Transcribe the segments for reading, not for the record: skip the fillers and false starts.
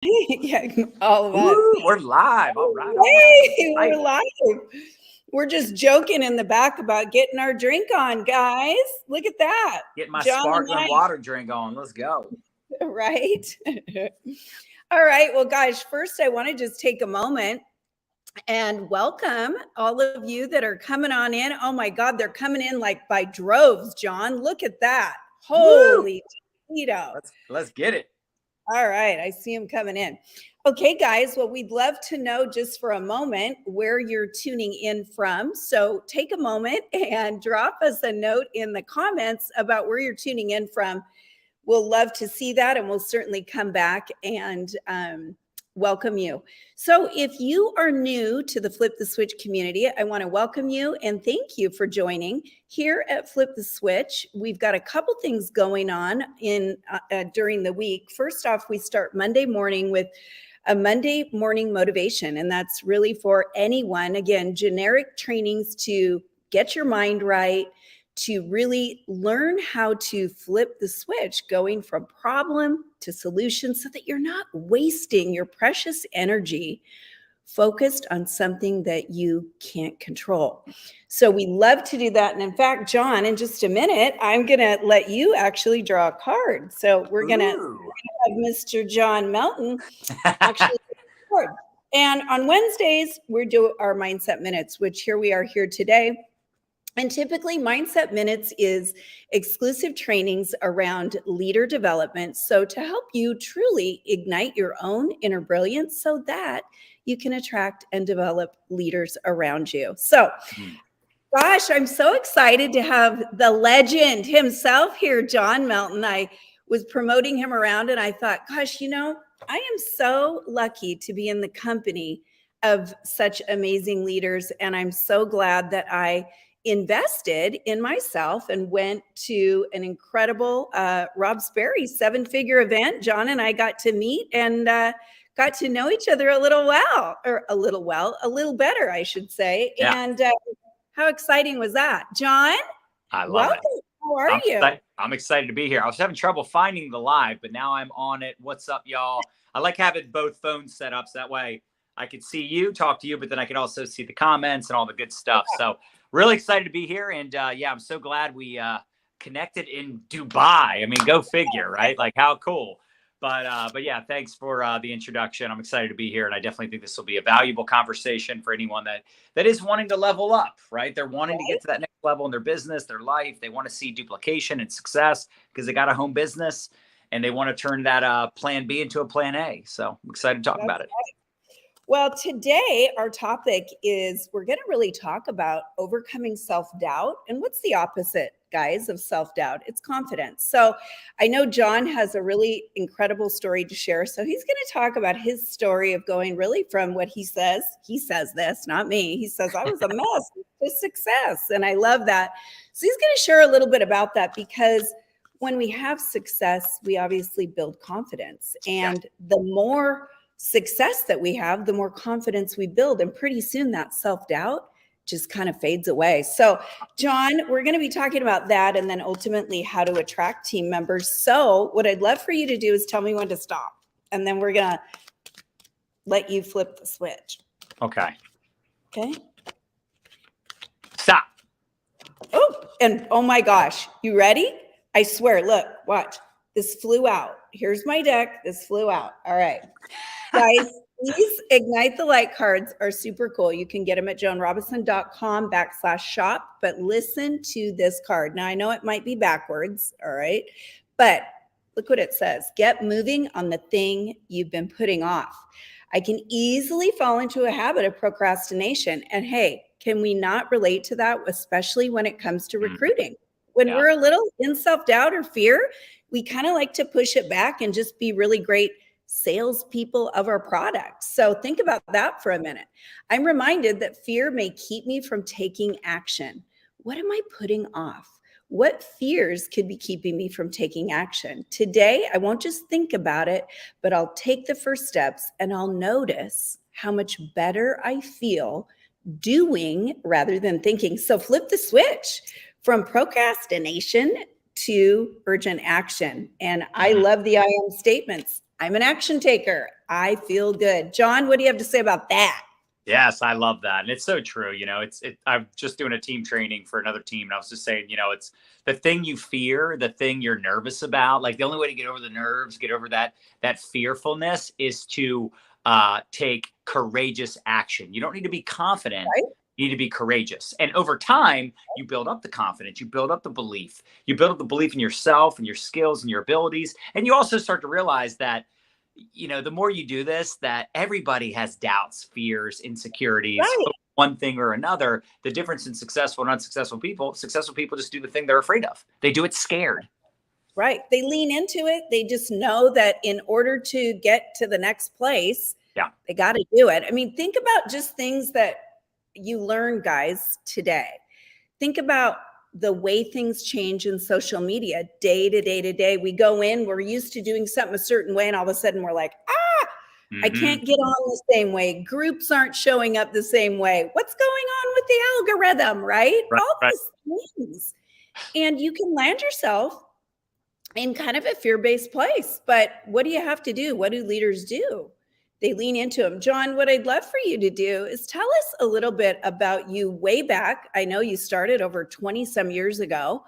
Yeah, all of us. Woo, we're live. All right. Hey, we're live. We're just joking in the back about getting our drink on, guys. Look at that. Get my John and sparkling water drink on. Let's go. I, right? All right. Well, guys, first I want to just take a moment and welcome all of you that are coming on in. Oh my God, they're coming in like by droves, John. Look at that. Holy Toledo. Let's get it. All right, I see them coming in. Okay, guys, well, we'd love to know just for a moment where you're tuning in from. So take a moment and drop us a note in the comments about where you're tuning in from. We'll love to see that, and we'll certainly come back and welcome you. So if you are new to the Flip the Switch community, I want to welcome you and thank you for joining. Here at Flip the Switch, we've got a couple things going on during the week. First off, we start Monday morning with a Monday morning motivation, and that's really for anyone. Again, generic trainings to get your mind right, to really learn how to flip the switch, going from problem to solution so that you're not wasting your precious energy focused on something that you can't control. So we love to do that. And in fact, John, in just a minute, I'm going to let you actually draw a card. So we're going to have Mr. John Melton actually draw a card. And on Wednesdays, we do our Mindset Minutes, which here we are here today. And typically, Mindset Minutes is exclusive trainings around leader development. So to help you truly ignite your own inner brilliance so that you can attract and develop leaders around you. So, gosh, I'm so excited to have the legend himself here, John Melton. I was promoting him around and I thought, gosh, I am so lucky to be in the company of such amazing leaders. And I'm so glad that I invested in myself and went to an incredible Rob Sperry 7-figure event. John and I got to meet and got to know each other a little better, I should say. Yeah. And how exciting was that? John, I love welcome. It. How are you? I'm excited to be here. I was having trouble finding the live, but now I'm on it. What's up, y'all? I like having both phones set up so that way I could see you, talk to you, but then I can also see the comments and all the good stuff. Yeah. So really excited to be here. And yeah, I'm so glad we connected in Dubai. I mean, go figure, right? Like how cool. But yeah, thanks for the introduction. I'm excited to be here. And I definitely think this will be a valuable conversation for anyone that is wanting to level up, right? They're wanting to get to that next level in their business, their life. They want to see duplication and success because they got a home business and they want to turn that plan B into a plan A. So I'm excited to talk about it. Well, today our topic is we're going to really talk about overcoming self-doubt. And what's the opposite, guys, of self-doubt? It's confidence. So I know John has a really incredible story to share. So he's going to talk about his story of going really from what he says this, not me. He says, I was a mess to success. And I love that. So he's going to share a little bit about that because when we have success, we obviously build confidence. And the more success that we have, the more confidence we build. And pretty soon that self-doubt just kind of fades away. So John, we're going to be talking about that and then ultimately how to attract team members. So what I'd love for you to do is tell me when to stop. And then we're going to let you flip the switch. Okay. Okay. Stop. Oh, and oh my gosh, you ready? I swear, look, watch. This flew out. Here's my deck. This flew out. All right. Guys, these Ignite the Light cards are super cool. You can get them at joanrobinson.com/shop, but listen to this card. Now, I know it might be backwards, all right? But look what it says. Get moving on the thing you've been putting off. I can easily fall into a habit of procrastination. And hey, can we not relate to that, especially when it comes to recruiting? When we're a little in self-doubt or fear, we kind of like to push it back and just be really great salespeople of our product. So think about that for a minute. I'm reminded that fear may keep me from taking action. What am I putting off? What fears could be keeping me from taking action? Today, I won't just think about it, but I'll take the first steps and I'll notice how much better I feel doing rather than thinking. So flip the switch from procrastination to urgent action. And I love the I am statements. I'm an action taker. I feel good. John, what do you have to say about that? Yes, I love that. And it's so true. I'm just doing a team training for another team. And I was just saying, it's the thing you fear, the thing you're nervous about. Like the only way to get over the nerves, get over that fearfulness is to take courageous action. You don't need to be confident. Right? You need to be courageous. And over time, you build up the confidence, you build up the belief, you build up the belief in yourself and your skills and your abilities. And you also start to realize that the more you do this, that everybody has doubts, fears, insecurities, Right. one thing or another. The difference in successful and unsuccessful people just do the thing they're afraid of. They do it scared. Right. They lean into it. They just know that in order to get to the next place, they got to do it. I mean, think about just things that you learn, guys, today. Think about the way things change in social media day to day to day. We go in, we're used to doing something a certain way, and all of a sudden we're like, I can't get on the same way. Groups aren't showing up the same way. What's going on with the algorithm, right? All these things. And you can land yourself in kind of a fear-based place. But what do you have to do? What do leaders do? They lean into them. John, what I'd love for you to do is tell us a little bit about you way back. I know you started over 20 some years ago.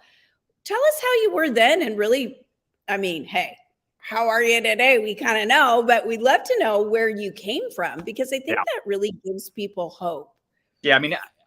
Tell us how you were then and really, hey, how are you today? We kind of know, but we'd love to know where you came from because I think that really gives people hope. Yeah.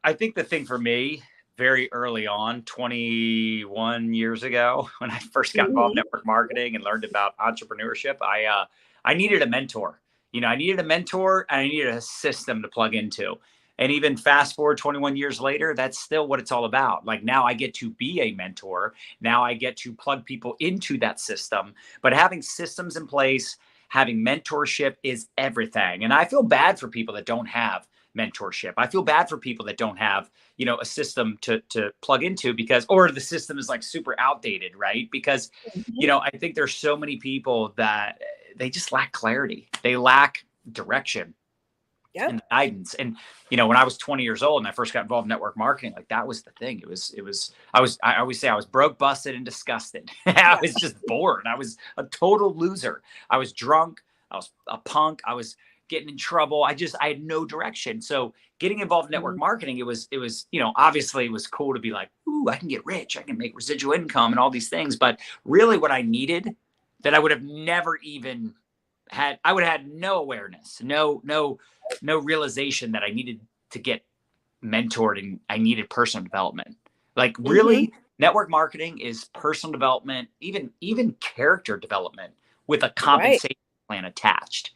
I think the thing for me very early on, 21 years ago, when I first got involved in network marketing and learned about entrepreneurship, I needed a mentor. I needed a mentor and I needed a system to plug into. And even fast forward 21 years later, that's still what it's all about. Like now I get to be a mentor. Now I get to plug people into that system. But having systems in place, having mentorship is everything. And I feel bad for people that don't have mentorship. I feel bad for people that don't have, a system to plug into or the system is like super outdated, right? Because, I think there's so many people that they just lack clarity. They lack direction and guidance. And, when I was 20 years old and I first got involved in network marketing, like that was the thing. I always say I was broke, busted, and disgusted. I was just bored. I was a total loser. I was drunk. I was a punk. I was getting in trouble. I had no direction. So getting involved in network marketing, it was, obviously it was cool to be like, ooh, I can get rich. I can make residual income and all these things. But really what I needed that I would have never even had, I would have had no awareness, no realization that I needed to get mentored and I needed personal development. Like really network marketing is personal development, even character development with a compensation plan attached.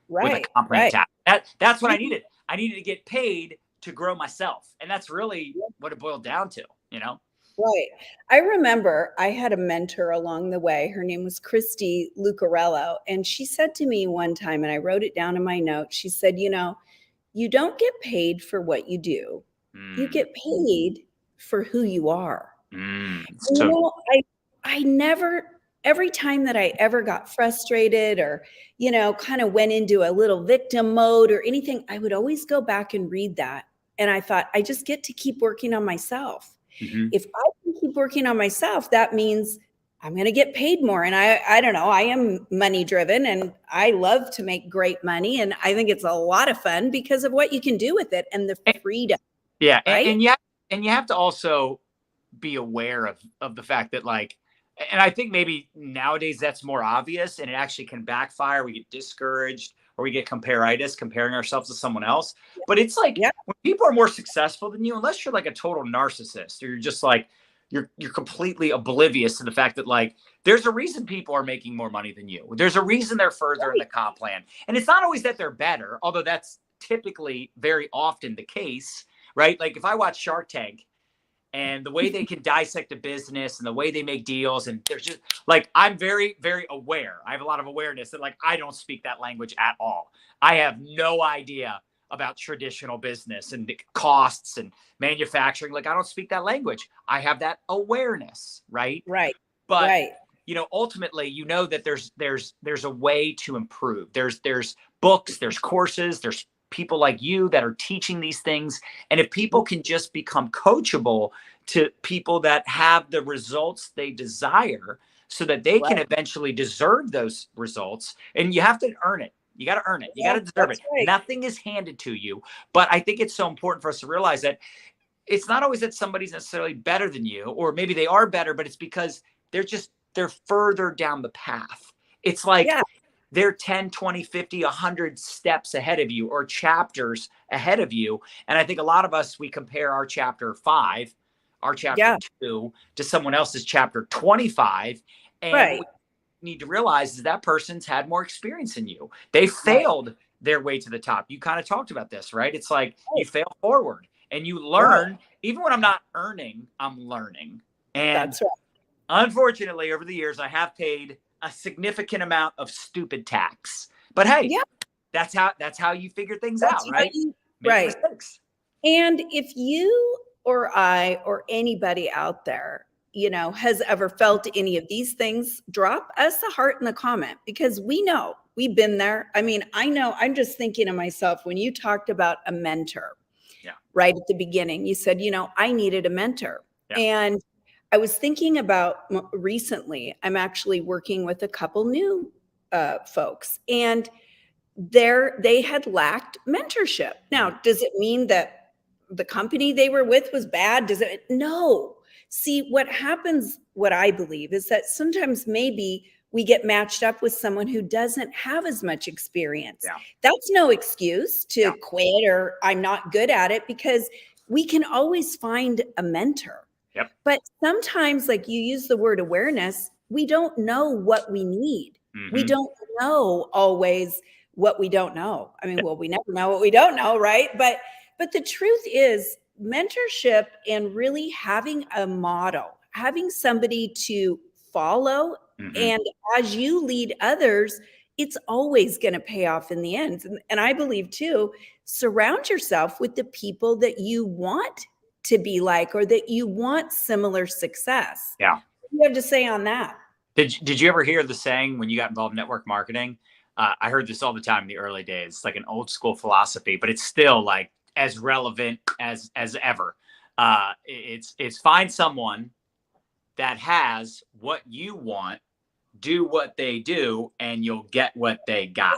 With a comp plan attached. That's what I needed. I needed to get paid to grow myself. And that's really what it boiled down to, Right. I remember I had a mentor along the way. Her name was Christy Lucarello. And she said to me one time, and I wrote it down in my notes, she said, you don't get paid for what you do. You get paid for who you are. I never, every time that I ever got frustrated or, kind of went into a little victim mode or anything, I would always go back and read that. And I thought, I just get to keep working on myself. If I can keep working on myself, that means I'm going to get paid more. And I don't know, I am money driven and I love to make great money. And I think it's a lot of fun because of what you can do with it and the freedom. Yeah. Right? And you have to also be aware of the fact that and I think maybe nowadays that's more obvious and it actually can backfire. We get discouraged or we get comparitis, comparing ourselves to someone else. But it's like when people are more successful than you, unless you're like a total narcissist or you're just like, you're completely oblivious to the fact that there's a reason people are making more money than you. There's a reason they're further in the comp plan. And it's not always that they're better, although that's typically very often the case, right? Like if I watch Shark Tank, and the way they can dissect a business and the way they make deals. And there's just I'm very, very aware. I have a lot of awareness that I don't speak that language at all. I have no idea about traditional business and the costs and manufacturing. I don't speak that language. I have that awareness. Right. Right. But, ultimately, that there's a way to improve. There's books, there's courses, there's people like you that are teaching these things. And if people can just become coachable to people that have the results they desire so that they can Right. eventually deserve those results. And you have to earn it. You got to earn it. You got to deserve That's it. right. Nothing is handed to you. But I think it's so important for us to realize that it's not always that somebody's necessarily better than you, or maybe they are better, but it's because they're further down the path. It's like Yeah. they're 10, 20, 50, 100 steps ahead of you, or chapters ahead of you. And I think a lot of us, we compare our chapter 5, our chapter Yeah. 2 to someone else's chapter 25. And what Right. we need to realize is that person's had more experience than you. They Right. failed their way to the top. You kind of talked about this, right? It's like you Right. fail forward and you Right. learn. Even when I'm not earning, I'm learning. And That's right. unfortunately, over the years, I have paid a significant amount of stupid tax. But hey, Yeah. that's how you figure things That's out, how right? you, Make right. mistakes. And if you or I or anybody out there, has ever felt any of these things, drop us a heart in the comment, because we know we've been there. I mean, I know, I'm just thinking to myself, when you talked about a mentor, Yeah. right at the beginning, you said, I needed a mentor. Yeah. And I was thinking about recently, I'm actually working with a couple new folks, and they had lacked mentorship. Now, does it mean that the company they were with was bad? Does it? No. See, what happens, what I believe, is that sometimes maybe we get matched up with someone who doesn't have as much experience. Yeah. That's no excuse to Yeah. quit or I'm not good at it, because we can always find a mentor. Yep. But sometimes, like you use the word awareness, we don't know what we need. We Mm-hmm. don't know always what we don't know. I mean, well, we never know what we don't know, right? But the truth is, mentorship and really having a model, having somebody to follow, Mm-hmm. and as you lead others, it's always going to pay off in the end. And I believe too, surround yourself with the people that you want to be like, or that you want similar success. Yeah. What do you have to say on that? Did you ever hear the saying when you got involved in network marketing? I heard this all the time in the early days. It's like an old school philosophy, but it's still like as relevant as ever. It's find someone that has what you want, do what they do, and you'll get what they got.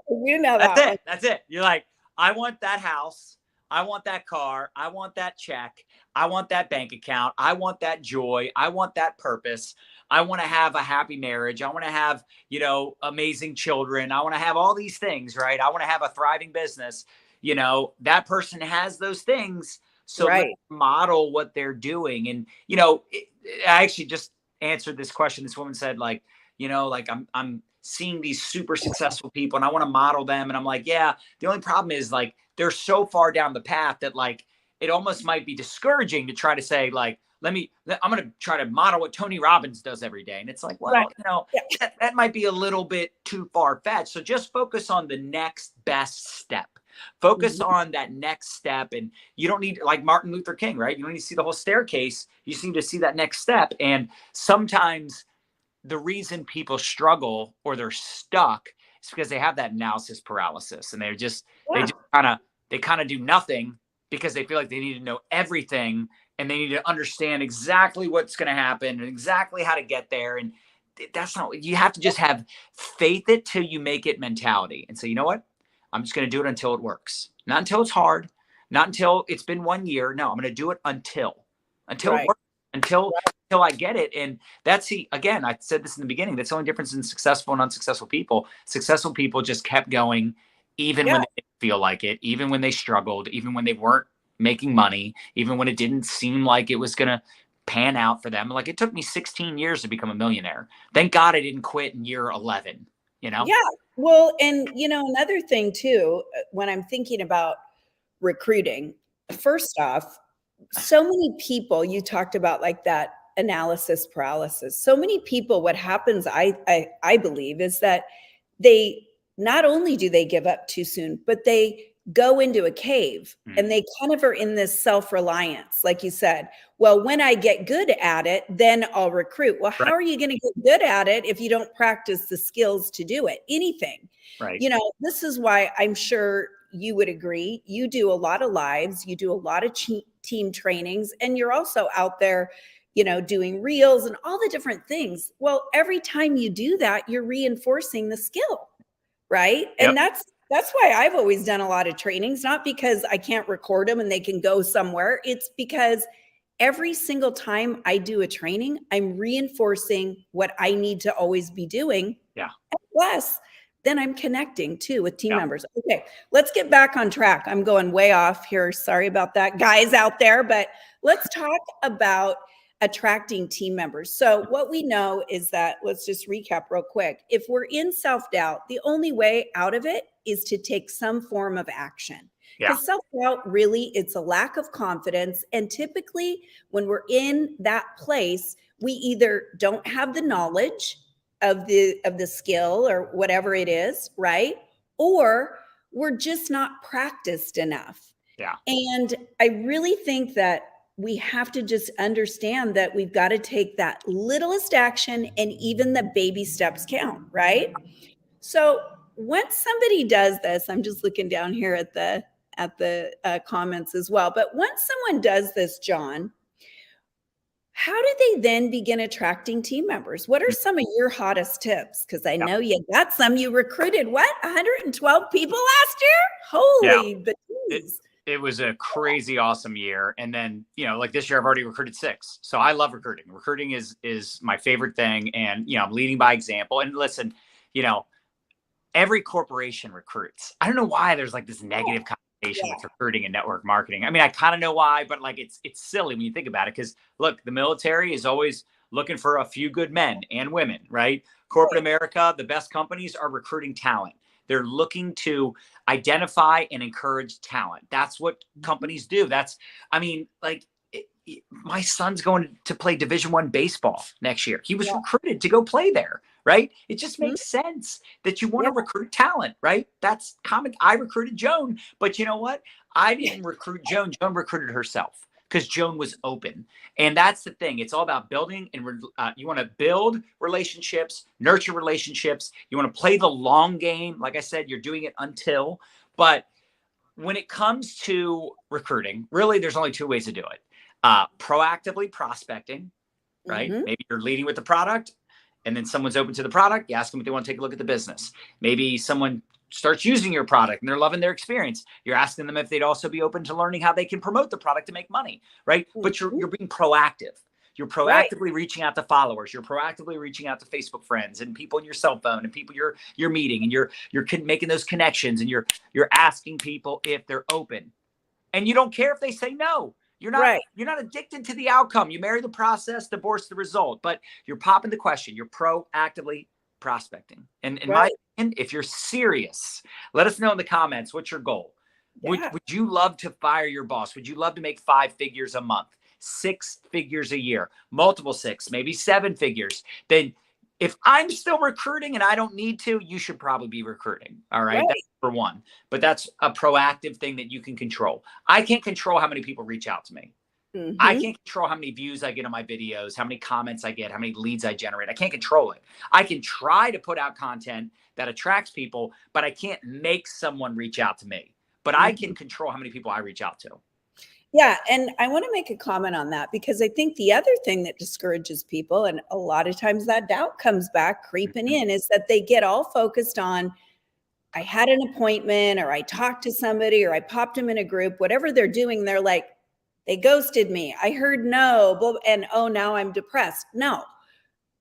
You know that one. That's it. You're like, I want that house. I want that car. I want that check. I want that bank account. I want that joy. I want that purpose. I want to have a happy marriage. I want to have, amazing children. I want to have all these things, right? I want to have a thriving business. That person has those things. So Right. let's model what they're doing. And, I actually just answered this question. This woman said, like, I'm seeing these super successful people and I want to model them. And I'm like, yeah, the only problem is like, they're so far down the path that like, it almost might be discouraging to try to say like, I'm going to try to model what Tony Robbins does every day. And it's like, well, Right. Yeah. that might be a little bit too far fetched. So just focus on the next best step. Focus on that next step. And you don't need, like Martin Luther King, right? You don't need to see the whole staircase. You just need to see that next step. And sometimes the reason people struggle or they're stuck is because they have that analysis paralysis, and they kind of do nothing because they feel like they need to know everything and they need to understand exactly what's going to happen and exactly how to get there. And that's not, you have to just have faith it till you make it mentality and say, you know what? I'm just going to do it until it works. Not until it's hard, not until it's been 1 year. No, I'm going to do it until Right. it works, until I get it. And again, I said this in the beginning, that's the only difference in successful and unsuccessful people. Successful people just kept going, even when they didn't feel like it, even when they struggled, even when they weren't making money, even when it didn't seem like it was going to pan out for them. Like it took me 16 years to become a millionaire. Thank God I didn't quit in year 11, Yeah. Well, and another thing too, when I'm thinking about recruiting, first off, so many people, you talked about like that analysis paralysis. So many people, what happens, I believe, is that they not only do they give up too soon, but they go into a cave and they kind of are in this self-reliance. Like you said, well, when I get good at it, then I'll recruit. Well, how are you going to get good at it if you don't practice the skills to do it? Anything. Right. This is why I'm sure you would agree. You do a lot of lives, you do a lot of team trainings, and you're also out there doing reels and all the different things. Well, every time you do that, you're reinforcing the skill, right? Yep. And that's why I've always done a lot of trainings, not because I can't record them and they can go somewhere. It's because every single time I do a training, I'm reinforcing what I need to always be doing. Yeah. Plus, then I'm connecting too with team members. Okay, let's get back on track. I'm going way off here. Sorry about that, guys out there, but let's talk about attracting team members. So what we know is that, let's just recap real quick. If we're in self-doubt, the only way out of it is to take some form of action. Because self-doubt, really, it's a lack of confidence. And typically when we're in that place, we either don't have the knowledge of the skill or whatever it is, right? Or we're just not practiced enough. Yeah. And I really think that we have to just understand that we've got to take that littlest action, and even the baby steps count, right? So once somebody does this, I'm just looking down here at the comments as well. But once someone does this, John, how do they then begin attracting team members? What are some of your hottest tips? Because I know you got some. You recruited, 112 people last year? Holy bejeez. It was a crazy awesome year. And then, like this year, I've already recruited 6. So I love recruiting. Recruiting is my favorite thing. And, I'm leading by example. And listen, every corporation recruits. I don't know why there's like this negative connotation with recruiting and network marketing. I mean, I kind of know why, but like it's silly when you think about it. Because look, the military is always looking for a few good men and women, right? Corporate America, the best companies are recruiting talent. They're looking to identify and encourage talent. That's what companies do. My son's going to play Division I baseball next year. He was recruited to go play there, right? It just makes sense that you want to recruit talent, right? That's common. I recruited Joan, but you know what? I didn't recruit Joan. Joan recruited herself because Joan was open. And that's the thing. It's all about building, and you want to build relationships, nurture relationships. You want to play the long game. Like I said, you're doing it until, but when it comes to recruiting, really, there's only 2 ways to do it. Proactively prospecting, right? Maybe you're leading with the product and then someone's open to the product. You ask them if they want to take a look at the business. Maybe someone starts using your product and they're loving their experience. You're asking them if they'd also be open to learning how they can promote the product to make money, right? But you're being proactive. You're proactively reaching out to followers. You're proactively reaching out to Facebook friends and people in your cell phone and people you're meeting, and you're making those connections, and you're asking people if they're open. And you don't care if they say no. You're not addicted to the outcome. You marry the process, divorce the result, but you're popping the question. You're proactively prospecting. And in my opinion, if you're serious, let us know in the comments, what's your goal? Would you love to fire your boss? Would you love to make 5 figures a month, 6 figures a year, multiple 6, maybe 7 figures? Then if I'm still recruiting and I don't need to, you should probably be recruiting. All right. That's for one, but that's a proactive thing that you can control. I can't control how many people reach out to me. I can't control how many views I get on my videos, how many comments I get, how many leads I generate. I can't control it. I can try to put out content that attracts people, but I can't make someone reach out to me. But I can control how many people I reach out to. Yeah. And I want to make a comment on that, because I think the other thing that discourages people, and a lot of times that doubt comes back creeping in, is that they get all focused on, I had an appointment, or I talked to somebody, or I popped them in a group, whatever they're doing. They're like, they ghosted me. I heard no, and oh, now I'm depressed. No.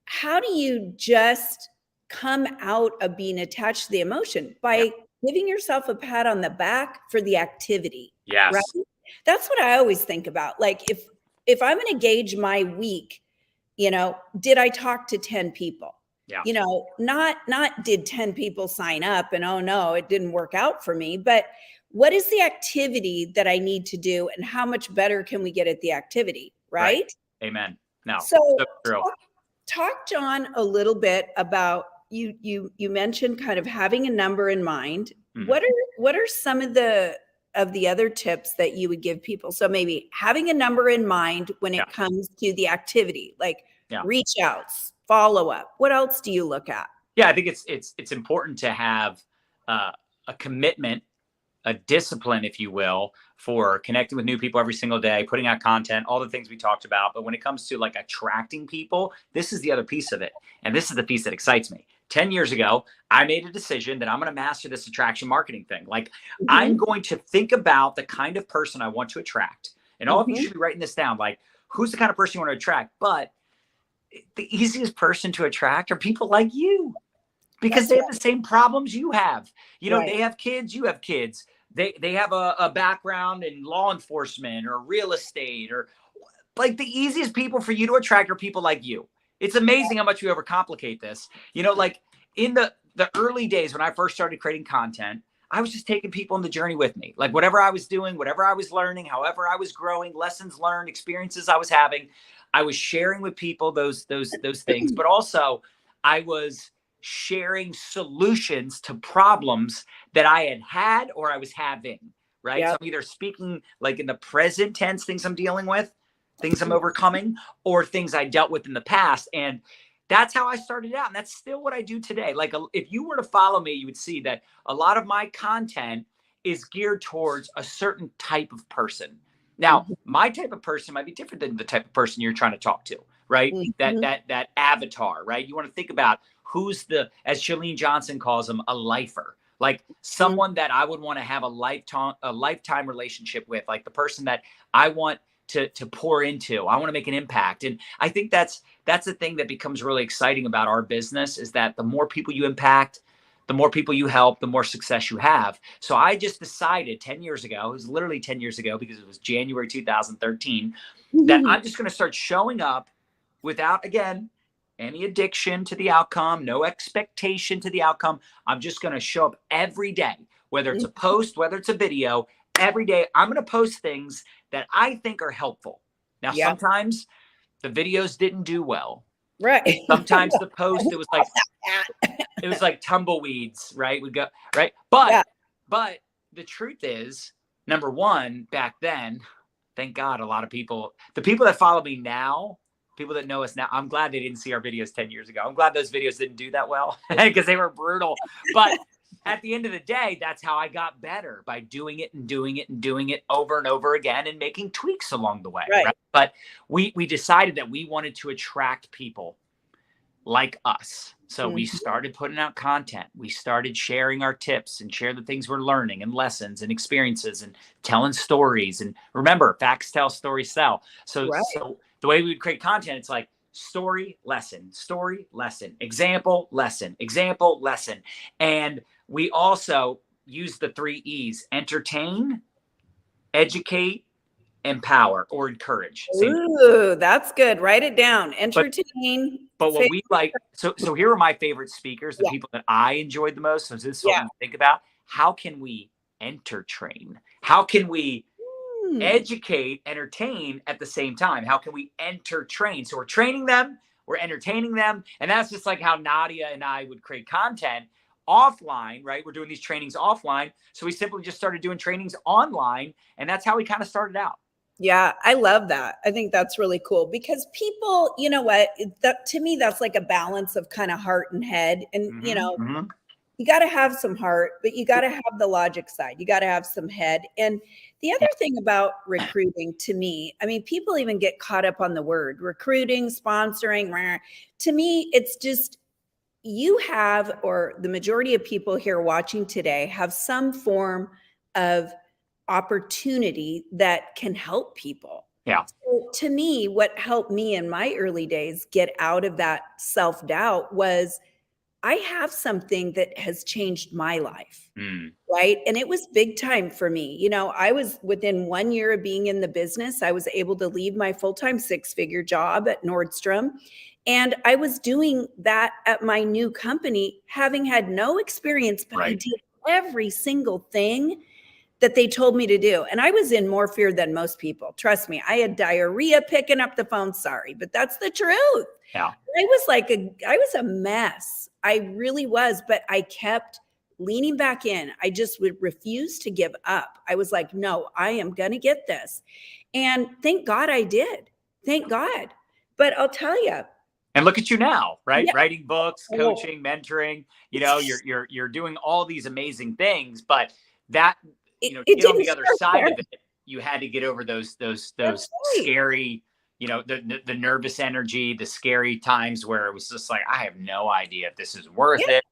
How do you just come out of being attached to the emotion? By giving yourself a pat on the back for the activity. Yes. Right? That's what I always think about. Like, if I'm going to gauge my week, did I talk to 10 people? Yeah. Not did 10 people sign up and, oh no, it didn't work out for me, but what is the activity that I need to do, and how much better can we get at the activity? Right? Amen. No. So talk, John, a little bit about, you mentioned kind of having a number in mind. What are some of the other tips that you would give people? So maybe having a number in mind when it comes to the activity, like reach outs, follow up. What else do you look at? Yeah, I think it's important to have a commitment a discipline, if you will, for connecting with new people every single day, putting out content, all the things we talked about. But when it comes to like attracting people, this is the other piece of it. And this is the piece that excites me. 10 years ago, I made a decision that I'm going to master this attraction marketing thing. Like I'm going to think about the kind of person I want to attract. And all of you should be writing this down. Like, who's the kind of person you want to attract? But the easiest person to attract are people like you, because they have the same problems you have. You know, they have kids, you have kids. They have a background in law enforcement or real estate, or like the easiest people for you to attract are people like you. It's amazing how much we overcomplicate this. You know, like in the early days when I first started creating content, I was just taking people on the journey with me. Like whatever I was doing, whatever I was learning, however I was growing, lessons learned, experiences I was having, I was sharing with people those things. But also I was sharing solutions to problems that I had or I was having, right? So I'm either speaking like in the present tense, things I'm dealing with, things I'm overcoming, or things I dealt with in the past. And that's how I started out. And that's still what I do today. Like if you were to follow me, you would see that a lot of my content is geared towards a certain type of person. Now, my type of person might be different than the type of person you're trying to talk to, right? That avatar, right? You want to think about who's the, as Chalene Johnson calls them, a lifer. Like someone that I would want to have a lifetime relationship with, like the person that I want to pour into. I want to make an impact. And I think that's the thing that becomes really exciting about our business, is that the more people you impact, the more people you help, the more success you have. So I just decided 10 years ago, it was literally 10 years ago because it was January 2013, that I'm just going to start showing up without, again, any addiction to the outcome, no expectation to the outcome. I'm just going to show up every day, whether it's a post, whether it's a video. Every day, I'm going to post things that I think are helpful. Now, sometimes the videos didn't do well. Right. Sometimes the post, it was like tumbleweeds, right? We go, right. But the truth is, number one, back then, thank God, a lot of people, the people that follow me now, people that know us now, I'm glad they didn't see our videos 10 years ago. I'm glad those videos didn't do that well because they were brutal. But at the end of the day, that's how I got better, by doing it and doing it and doing it over and over again and making tweaks along the way. Right? But we decided that we wanted to attract people like us. So we started putting out content. We started sharing our tips and share the things we're learning and lessons and experiences and telling stories. And remember, facts tell, stories sell. So the way we would create content, it's like story, lesson, example, lesson. And we also use the 3 E's: entertain, educate, empower, or encourage. Ooh, that's good. Write it down. Entertain. But what we like, so here are my favorite speakers, the people that I enjoyed the most. So this is what we think about. How can we entertain? How can we educate, entertain at the same time? How can we entertain? So we're training them, we're entertaining them. And that's just like how Nadia and I would create content offline, right? We're doing these trainings offline. So we simply just started doing trainings online. And that's how we kind of started out. Yeah, I love that. I think that's really cool because people, you know what, that, to me, that's like a balance of kind of heart and head. And, you know, you got to have some heart, but you got to have the logic side. You got to have some head. And the other thing about recruiting, to me, I mean, people even get caught up on the word recruiting, sponsoring. Rah. To me, it's just, you have, or the majority of people here watching today have some form of opportunity that can help people. Yeah. So to me, what helped me in my early days get out of that self-doubt was I have something that has changed my life. Right. And it was big time for me. You know, I was within 1 year of being in the business, I was able to leave my full-time 6-figure job at Nordstrom. And I was doing that at my new company, having had no experience, but I did every single thing that they told me to do. And I was in more fear than most people. Trust me, I had diarrhea picking up the phone. Sorry, but that's the truth. Yeah. I was a mess. I really was, but I kept leaning back in. I just would refuse to give up. I was like, no, I am going to get this. And thank God I did. Thank God. But I'll tell you. And look at you now, right? Yeah. Writing books, coaching, mentoring, you know, you're doing all these amazing things, but that it get on didn't the other start side there. of it, you had to get over those That's right. scary, the nervous energy, the scary times where it was just like, I have no idea if this is worth Yeah, it.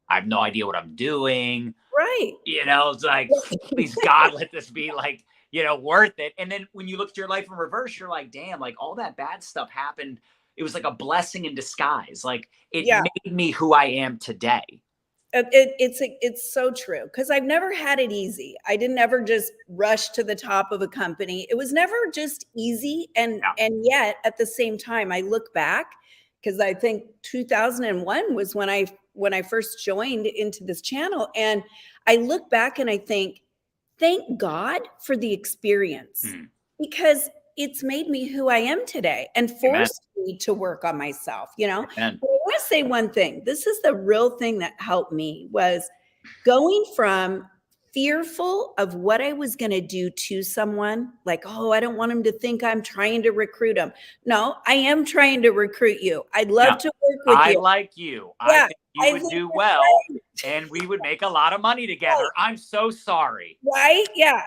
I have no idea what I'm doing. right. It's like, please God, let this be like, worth it. And then when you look at your life in reverse, you're like, damn, like all that bad stuff happened. It was like a blessing in disguise. Like it Yeah. made me who I am today. It's so true, because I've never had it easy. I didn't ever just rush to the top of a company. It was never just easy, and yet at the same time, I look back, because I think 2001 was when I first joined into this channel, and I look back and I think, thank God for the experience, because it's made me who I am today and forced me to work on myself. Amen. But I want to say one thing. This is the real thing that helped me, was going from fearful of what I was going to do to someone, like, oh, I don't want him to think I'm trying to recruit him. No, I am trying to recruit you. I'd love to work with I you. like you. Yeah, I think you would do well, and we would make a lot of money together. I'm so sorry. Right? Yeah.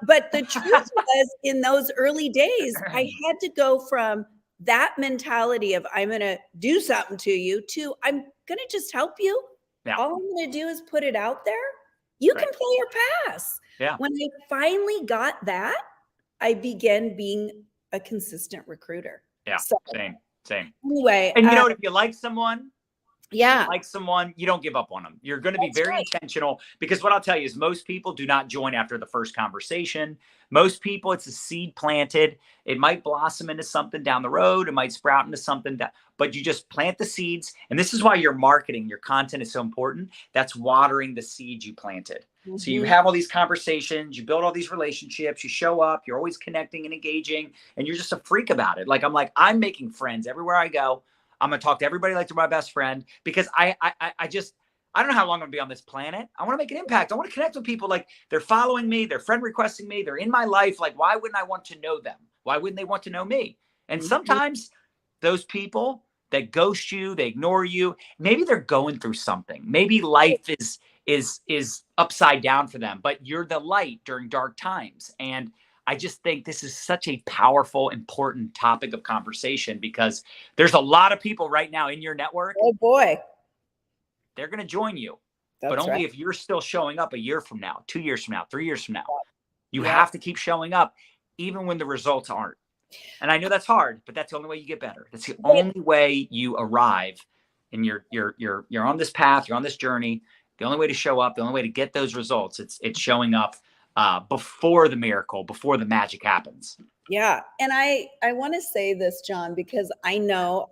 But the truth was, in those early days, I had to go from that mentality of I'm going to do something to you to I'm going to just help you. Yeah. All I'm going to do is put it out there. You can play your pass. Yeah. When I finally got that, I began being a consistent recruiter. Yeah. So, same. Anyway. And if you like someone, yeah, you don't give up on them. You're going to be very intentional, because what I'll tell you is most people do not join after the first conversation. Most people, it's a seed planted. It might blossom into something down the road. It might sprout into something, but you just plant the seeds. And this is why your marketing, your content is so important. That's watering the seeds you planted. So you have all these conversations, you build all these relationships, you show up, you're always connecting and engaging, and you're just a freak about it. Like I'm making friends everywhere I go. I'm going to talk to everybody like they're my best friend, because I don't know how long I'm going to be on this planet. I want to make an impact. I want to connect with people. Like, they're following me, they're friend requesting me, they're in my life. Like, why wouldn't I want to know them? Why wouldn't they want to know me? And sometimes those people that ghost you, they ignore you, maybe they're going through something. Maybe life is upside down for them, but you're the light during dark times. And I just think this is such a powerful, important topic of conversation, because there's a lot of people right now in your network. Oh boy. They're going to join you, That's but only right. if you're still showing up a year from now, 2 years from now, 3 years from now. You have to keep showing up, even when the results aren't. And I know that's hard, but that's the only way you get better. That's the only way you arrive, and you're on this path, you're on this journey. The only way to show up, the only way to get those results, it's showing up before the miracle, before the magic happens. Yeah. And I want to say this, John, because I know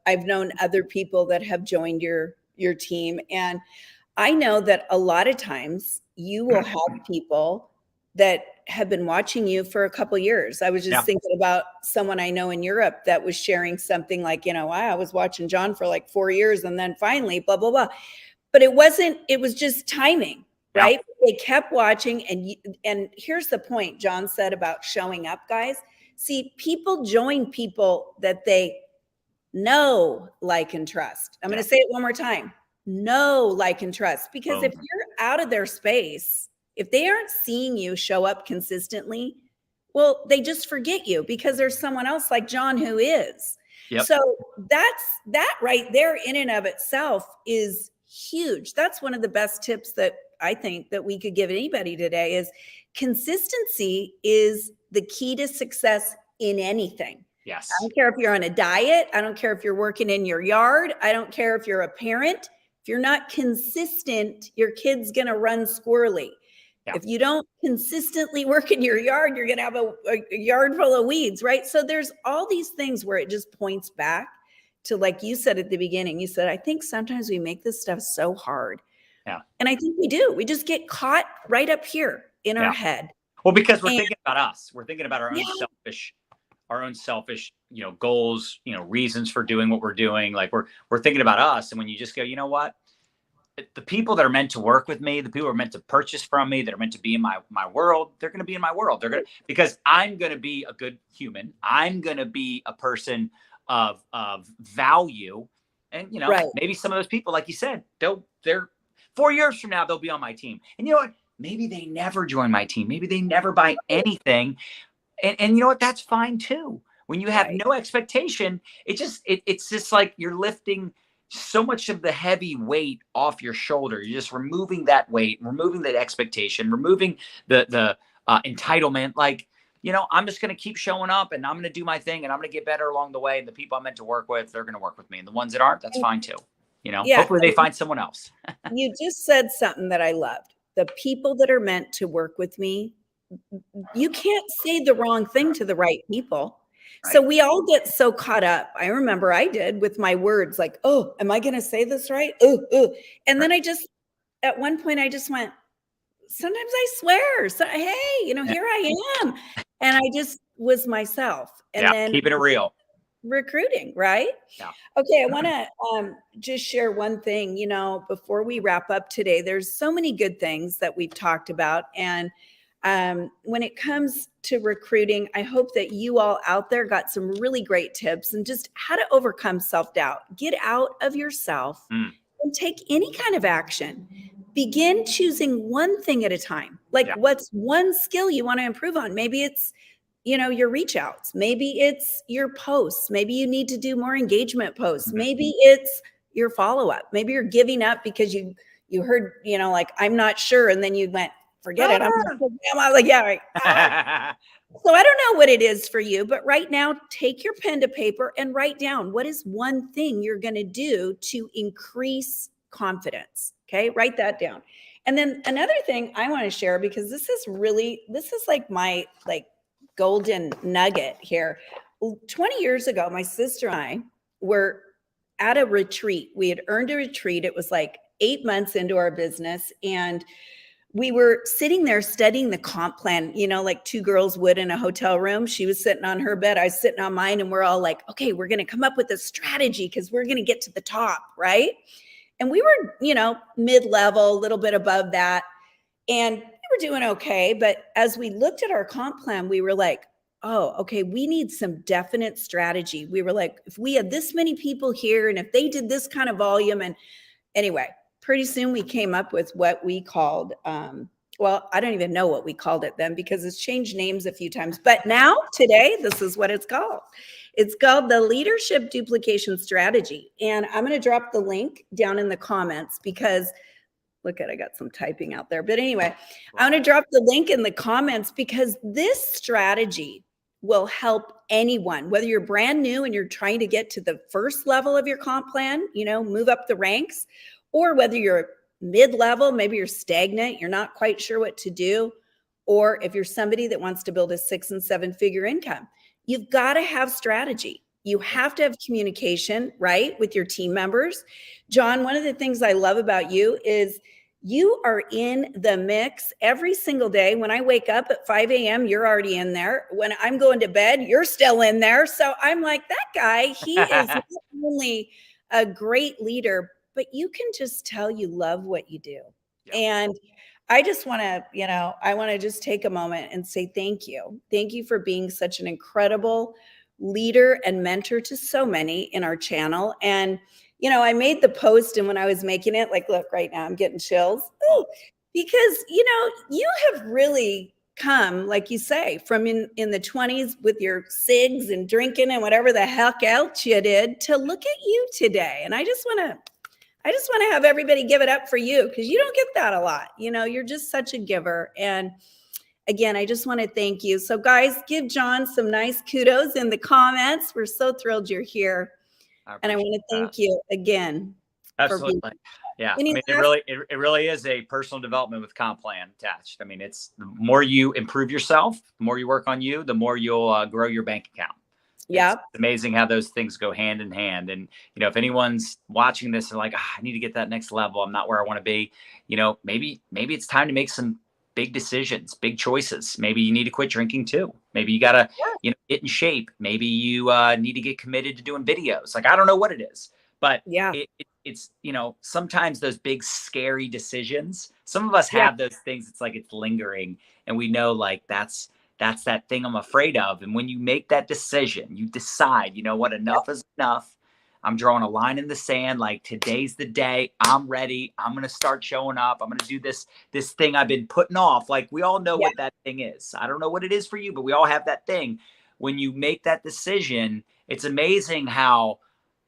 I've known other people that have joined your team. And I know that a lot of times you will have people that have been watching you for a couple years. I was just thinking about someone I know in Europe that was sharing something like, wow, I was watching John for like 4 years, and then finally, blah, blah, blah. But it was just timing. Right? They kept watching. And here's the point John said about showing up, guys. See, people join people that they know, like, and trust. I'm going to say it one more time. Know, like, and trust. Because if you're out of their space, if they aren't seeing you show up consistently, well, they just forget you, because there's someone else like John who is. So that right there in and of itself is huge. That's one of the best tips that I think that we could give anybody today, is consistency is the key to success in anything. Yes. I don't care if you're on a diet. I don't care if you're working in your yard. I don't care if you're a parent. If you're not consistent, your kid's going to run squirrely. If you don't consistently work in your yard, you're going to have a yard full of weeds, right? So there's all these things where it just points back to, like you said at the beginning, you said, I think sometimes we make this stuff so hard. Yeah. And I think we do. We just get caught right up here in our head. Well, because we're thinking about us. We're thinking about our own selfish, goals, reasons for doing what we're doing. Like we're thinking about us. And when you just go, you know what? The people that are meant to work with me, the people who are meant to purchase from me, that are meant to be in my world, they're going to be in my world. Because I'm going to be a good human. I'm going to be a person of value. And, maybe some of those people, like you said, they're 4 years from now, they'll be on my team. And you know what? maybe they never join my team. Maybe they never buy anything. And you know what? That's fine too. When you have Right. no expectation, it's just like you're lifting so much of the heavy weight off your shoulder. You're just removing that weight, removing that expectation, removing the entitlement. Like, I'm just going to keep showing up and I'm going to do my thing and I'm going to get better along the way. And the people I'm meant to work with, they're going to work with me. And the ones that aren't, that's fine too. Yeah. Hopefully they find someone else. You just said something that I loved. The people that are meant to work with me, you can't say the wrong thing to the right people. Right. So we all get so caught up. I remember I did with my words, like, oh, am I going to say this right? Oh. And then at one point I just went, sometimes I swear. So, hey, here I am. And I just was myself. And then keeping it real. Recruiting, right? Yeah. Okay, I want to just share one thing, before we wrap up today. There's so many good things that we've talked about. And when it comes to recruiting, I hope that you all out there got some really great tips and just how to overcome self-doubt. Get out of yourself and take any kind of action. Begin choosing one thing at a time. Like, what's one skill you want to improve on? Maybe it's your reach outs. Maybe it's your posts. Maybe you need to do more engagement posts. Maybe it's your follow up. Maybe you're giving up because you heard, like, I'm not sure. And then you went, forget it. I'm like, yeah, right. So I don't know what it is for you, but right now, take your pen to paper and write down what is one thing you're going to do to increase confidence. Okay. Write that down. And then another thing I want to share, because this is like my, golden nugget here. 20 years ago, my sister and I were at a retreat. We had earned a retreat. It was like 8 months into our business. And we were sitting there studying the comp plan, like two girls would in a hotel room. She was sitting on her bed, I was sitting on mine, and we're all like, okay, we're going to come up with a strategy because we're going to get to the top, right? And we were, mid-level, a little bit above that. And we were doing okay. But as we looked at our comp plan, we were like, oh, okay, we need some definite strategy. We were like, if we had this many people here and if they did this kind of volume. And anyway, pretty soon we came up with what we called, well, I don't even know what we called it then because it's changed names a few times. But now, today, this is what it's called. It's called the Leadership Duplication Strategy. And I'm going to drop the link down in the comments because look at, I got some typing out there. But anyway, I'm going to drop the link in the comments because this strategy will help anyone, whether you're brand new and you're trying to get to the first level of your comp plan, move up the ranks, or whether you're mid-level, maybe you're stagnant, you're not quite sure what to do, or if you're somebody that wants to build a 6 and 7 figure income, you've got to have strategy. You have to have communication, right, with your team members. John, one of the things I love about you is you are in the mix every single day. When I wake up at 5 a.m., you're already in there. When I'm going to bed, you're still in there. So I'm like, that guy, he is not only a great leader, but you can just tell you love what you do. Yeah. And I just want to, I want to just take a moment and say thank you. Thank you for being such an incredible leader and mentor to so many in our channel. And I made the post, and when I was making it, like, look, right now I'm getting chills. Ooh, because, you have really come, like you say, from in the 20s with your cigs and drinking and whatever the heck else you did to look at you today. And I just want to have everybody give it up for you because you don't get that a lot. You're just such a giver. And again, I just want to thank you. So guys, give John some nice kudos in the comments. We're so thrilled you're here. And I want to thank you again. Absolutely. Yeah. I mean, it really is a personal development with comp plan attached. I mean, it's the more you improve yourself, the more you work on you, the more you'll grow your bank account. Yeah. It's amazing how those things go hand in hand. And, if anyone's watching this and like, I need to get that next level, I'm not where I want to be, maybe it's time to make some big decisions, big choices. Maybe you need to quit drinking too. Maybe you got to, get in shape. Maybe you need to get committed to doing videos. Like, I don't know what it is, but it's, sometimes those big, scary decisions, some of us have those things. It's like, it's lingering and we know like, that's that thing I'm afraid of. And when you make that decision, you decide, enough is enough. I'm drawing a line in the sand. Like, today's the day. I'm ready. I'm going to start showing up. I'm going to do this thing I've been putting off. Like, we all know what that thing is. I don't know what it is for you, but we all have that thing. When you make that decision, it's amazing how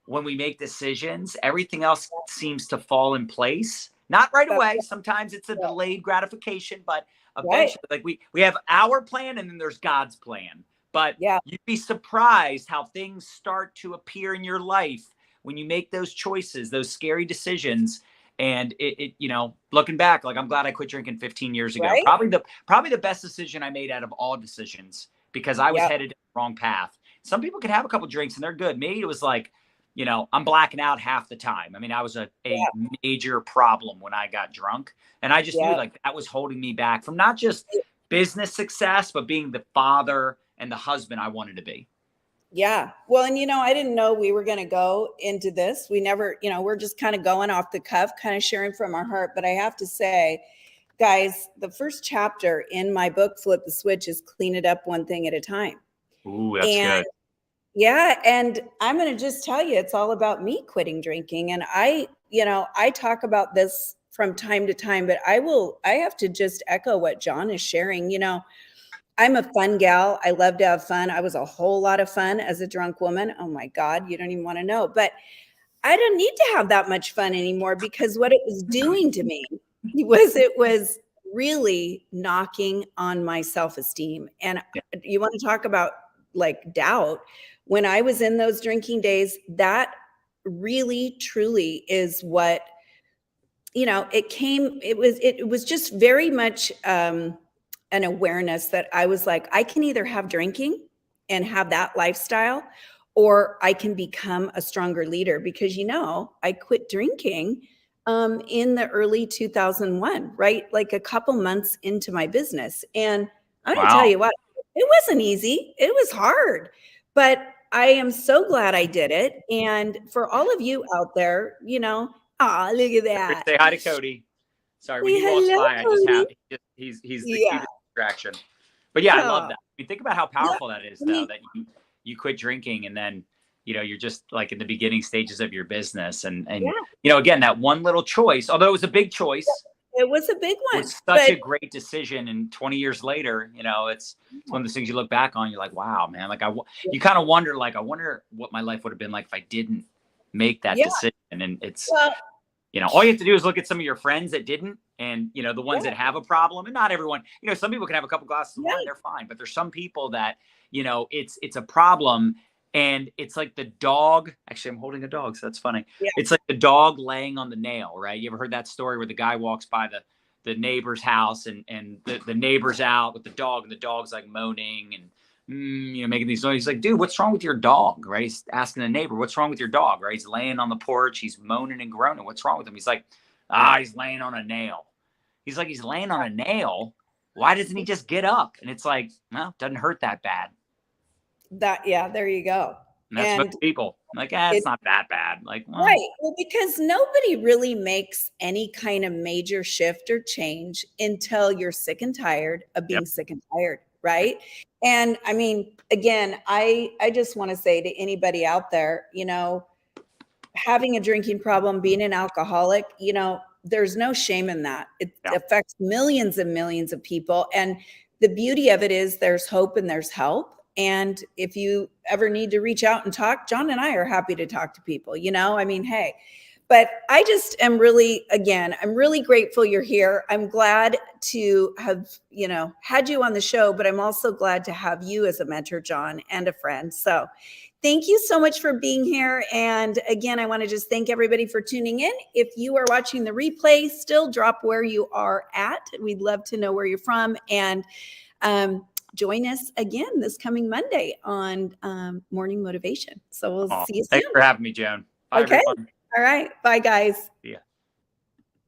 when we make decisions, everything else seems to fall in place. Not right away. Sometimes it's a delayed gratification, but eventually, like we have our plan and then there's God's plan. But you'd be surprised how things start to appear in your life when you make those choices, those scary decisions. And it you know, looking back, like, I'm glad I quit drinking 15 years ago. Probably the best decision I made out of all decisions, because I was headed down the wrong path. Some people can have a couple drinks and they're good. Me, it was like, you know, I'm blacking out half the time. I mean, I was a major problem when I got drunk. And I just knew, like, that was holding me back from not just business success, but being the father and the husband I wanted to be. Yeah. Well, and, you know, I didn't know we were going to go into this. We never, you know, we're just kind of going off the cuff, kind of sharing from our heart. But I have to say, guys, the first chapter in my book, Flip the Switch, is clean it up one thing at a time. Ooh, that's good. Yeah. And I'm going to just tell you, it's all about me quitting drinking. And I talk about this from time to time, but I have to just echo what John is sharing. You know, I'm a fun gal. I love to have fun. I was a whole lot of fun as a drunk woman. Oh my God, you don't even want to know. But I don't need to have that much fun anymore, because what it was doing to me was really knocking on my self-esteem. And you want to talk about like doubt. When I was in those drinking days, that really, truly is what, you know, it was just very much an awareness that I was like, I can either have drinking and have that lifestyle, or I can become a stronger leader. Because, you know, I quit drinking in the early 2001, right? Like a couple months into my business. And I'm going to tell you what, it wasn't easy. It was hard, but I am so glad I did it. And for all of you out there, you know, look at that. Say hi to Cody. Sorry, when he walks by, I just have, he's the cutest distraction. But yeah, I love that. I mean, think about how powerful that is, though, that you quit drinking and then, you know, you're just like in the beginning stages of your business. And you know, again, that one little choice, although it was a big choice. It was a big one. It's such a great decision. And 20 years later, you know, it's one of those things you look back on, you're like, wow, man, like you kind of wonder, like, I wonder what my life would have been like if I didn't make that decision. And it's, you know, all you have to do is look at some of your friends that didn't, and, you know, the ones that have a problem. And not everyone, you know, some people can have a couple glasses of wine, they're fine. But there's some people that, you know, it's a problem. And it's like the dog. Actually, I'm holding a dog, so that's funny. Yeah. It's like the dog laying on the nail, right? You ever heard that story where the guy walks by the neighbor's house and the neighbor's out with the dog, and the dog's like moaning and you know, making these noises. He's like, dude, what's wrong with your dog? Right? He's asking the neighbor, what's wrong with your dog? Right? He's laying on the porch. He's moaning and groaning. What's wrong with him? He's like, he's laying on a nail. He's like, he's laying on a nail. Why doesn't he just get up? And it's like, well, it doesn't hurt that bad. There you go. And that's most people. Like, it's not that bad. Like, well. Right. Well, because nobody really makes any kind of major shift or change until you're sick and tired of being sick and tired. Right. And I mean, again, I just want to say to anybody out there, you know, having a drinking problem, being an alcoholic, you know, there's no shame in that. It affects millions and millions of people. And the beauty of it is there's hope and there's help. And if you ever need to reach out and talk, John and I are happy to talk to people, you know, I mean, hey, but I just am really, again, I'm really grateful you're here. I'm glad to have, you know, had you on the show, but I'm also glad to have you as a mentor, John, and a friend. So thank you so much for being here. And again, I want to just thank everybody for tuning in. If you are watching the replay, still drop where you are at. We'd love to know where you're from. And, join us again this coming Monday on Morning Motivation. So we'll see you soon. Thanks for having me, Joan. Bye, okay. everyone. All right. Bye, guys. See ya.